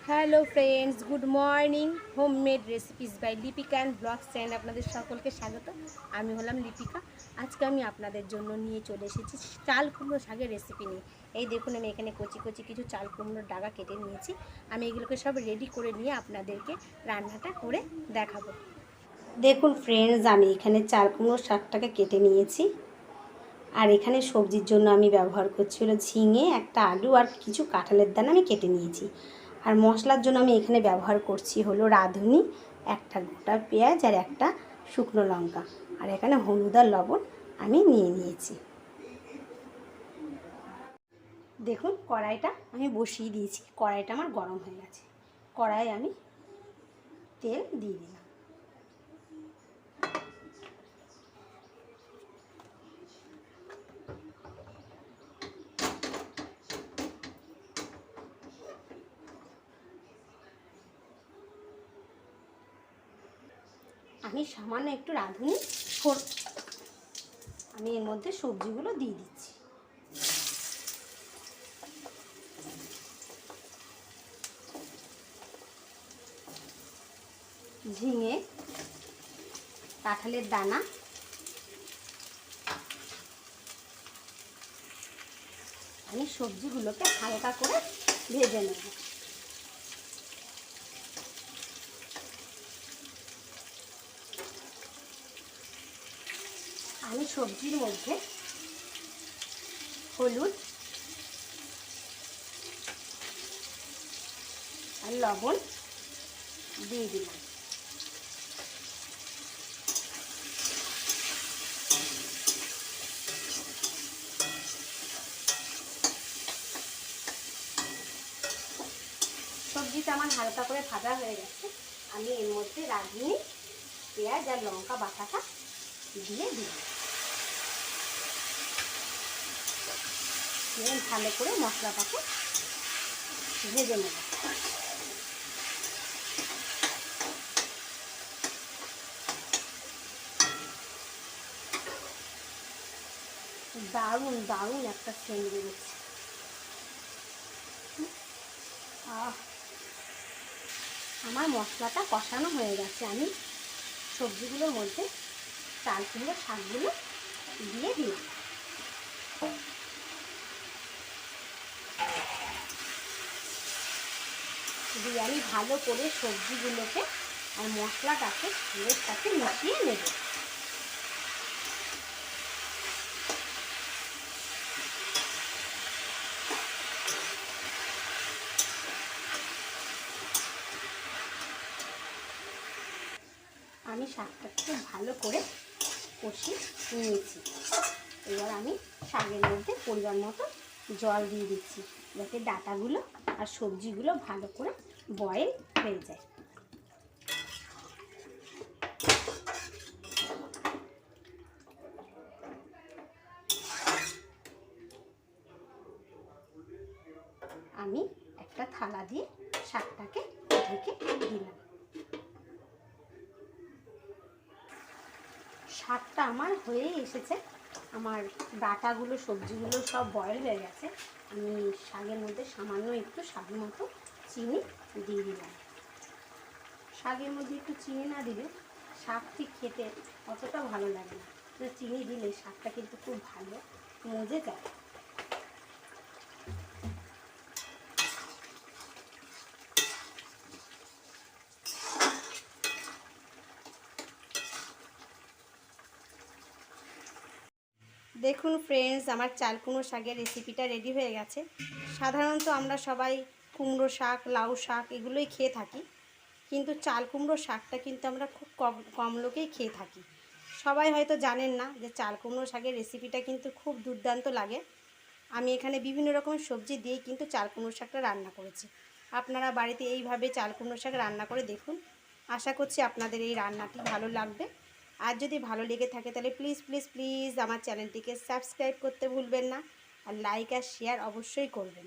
Hello friends, good morning. Homemade recipes by Lipika and blogs channel আপনাদের সকলকে স্বাগত। আমি হলাম লিপিকা। আজকে আমি আপনাদের জন্য নিয়ে চলে এসেছি চাল কুমড়ো শাকের রেসিপি নিয়ে। এই দেখুন, আমি এখানে কচি কচি কিছু চাল কুমড়োর ডাগা কেটে নিয়েছি। আমি এগুলোকে সব রেডি করে নিয়ে আপনাদেরকে রান্নাটা করে দেখাবো। দেখুন ফ্রেন্ডস, আমি এখানে চাল কুমড়োর শাকটাকে কেটে নিয়েছি। আর এখানে সবজির জন্য আমি ব্যবহার করছি হলো ঝিঙে, একটা আলু আর কিছু কাঁঠালের দানা আমি কেটে নিয়েছি। আর মশলার জন্য আমি এখানে ব্যবহার করছি হলো রাঁধুনি, একটা গোটা পেঁয়াজ আর একটা শুকনো লঙ্কা, আর এখানে হলুদ আর লবণ আমি নিয়ে নিয়েছি। দেখুন, কড়াইটা আমি বসিয়ে দিয়েছি। কড়াইটা আমার গরম হয়ে গেছে। কড়াই আমি তেল দিয়ে দিলাম। আমি সামান্য একটু রাঁধুনি আমি এর মধ্যে সবজিগুলো দিয়ে দিচ্ছি। ঝিঙে, কাঁঠালের দানা, আমি সবজিগুলোকে হালকা করে ভেজে নেব। আমি সবজির মধ্যে হলুদ আর লবণ দিয়ে দিলাম। সবজিটা আমার হালকা করে ভাজা হয়ে গেছে। আমি এর মধ্যে রাঁধুনি, পেঁয়াজ আর লঙ্কা বাটাটা দিয়ে দিলাম। ভালো করে মশলাটাকে ভেজে নেব। দারুণ দারুণ একটা সেন্ট বেরোচ্ছে। আমার মশলাটা কষানো হয়ে গেছে। আমি সবজিগুলোর মধ্যে চাল কুমড়ো শাকগুলো দিয়ে দিলাম। দিয়ে আমি ভালো করে সবজিগুলোকে আর মশলাটাকে এর সাথে মিশিয়ে নেব। আমি শাকটাকে ভালো করে কষিয়ে নিয়েছি। এবার আমি শাকের মধ্যে পরিমাণ মতো জল দিয়ে দিচ্ছি, যাতে ডাঁটাগুলো আর সবজিগুলো ভালো করে বয়েল হয়ে যায়। আমি একটা থালা দিয়ে শাকটাকে ঢেকে দিলাম। শাকটা আমার হয়ে এসেছে। আমার ডাঁটাগুলো সবজিগুলো সব বয়েল হয়ে গেছে। আমি শাকের মধ্যে সামান্য একটু স্বাদ মতো চিনি দিয়ে দিলাম। শাকের মধ্যে একটু চিনি না দিলে শাক ঠিক খেতে অতটা ভালো লাগে না। চিনি দিলে শাকটা কিন্তু খুব ভালো মজে যায়। দেখুন ফ্রেন্ডস, আমার চাল কুমড়ো শাকের রেসিপিটা রেডি হয়ে গেছে। সাধারণত আমরা সবাই কুমড়ো শাক, লাউ শাক এগুলোই খেয়ে থাকি, কিন্তু চাল কুমড়ো শাকটা কিন্তু আমরা খুব কম লোকেই খেয়ে থাকি। সবাই হয়তো জানেন না যে চাল কুমড়ো শাকের রেসিপিটা কিন্তু খুব দুর্দান্ত লাগে। আমি এখানে বিভিন্ন রকম সবজি দিয়ে কিন্তু চাল কুমড়ো শাকটা রান্না করেছি। আপনারা বাড়িতে এইভাবে চাল কুমড়ো শাক রান্না করে দেখুন। আশা করছি আপনাদের এই রান্নাটি ভালো লাগবে। আর যদি ভালো লেগে থাকে তাহলে প্লিজ প্লিজ প্লিজ আমার চ্যানেলটিকে সাবস্ক্রাইব করতে ভুলবেন না, আর লাইক আর শেয়ার অবশ্যই করবেন।